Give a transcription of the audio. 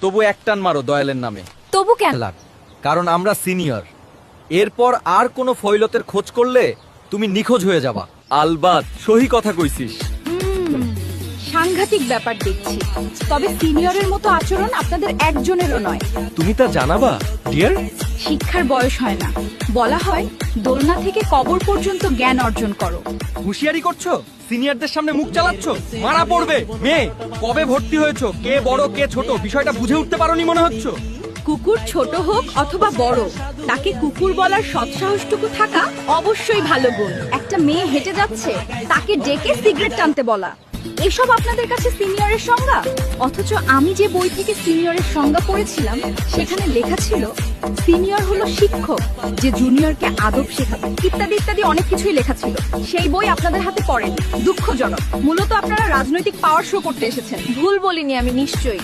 তবু একটান মারো দয়ালের নামে। তবু কেন? কারণ আমরা সিনিয়র। এরপর আর কোনো ফয়লতের খোঁজ করলে তুমি নিখোঁজ হয়ে যাবা। আলবাত সহি কথা কইছিস। সাংঘাতিক ব্যাপার দেখছি। তবে সিনিয়রের মতো আচরণ আপনাদের একজনেরও নয়। তুমি তা জানাবা ডিয়ার। শিক্ষার বয়স হয় না, বলা হয় দোলনা থেকে কবর পর্যন্ত জ্ঞান অর্জন করো। হুঁশিয়ারি করছো, সিনিয়রদের সামনে মুখ চালাচ্ছ, মারা পড়বে। মেয়ে, কবে ভর্তি হয়েছো, কে বড় কে ছোট বিষয়টা বুঝে উঠতে পারোনি মনে হচ্ছে। কুকুর ছোট হোক অথবা বড়, তাকে কুকুর বলার সৎসাহসটুকু থাকা অবশ্যই ভালো গুণ। একটা মেয়ে হেঁটে যাচ্ছে, তাকে ডেকে সিগারেট টানতে বলা, এসব আপনাদের কাছে সিনিয়রের সংজ্ঞা? অথচ আমি যে বই থেকে সিনিয়রের সংজ্ঞা পড়েছিলাম সেখানে লেখা ছিল সিনিয়র হলো শিক্ষক, যে জুনিয়রকে আদব শেখাবে, ইত্যাদি ইত্যাদি অনেক কিছুই লেখা ছিল। সেই বই আপনাদের হাতে পড়েনি, দুঃখজনক। মূলত আপনারা রাজনৈতিক পাওয়ার শো করতে এসেছেন। ভুল বলিনি আমি নিশ্চয়ই।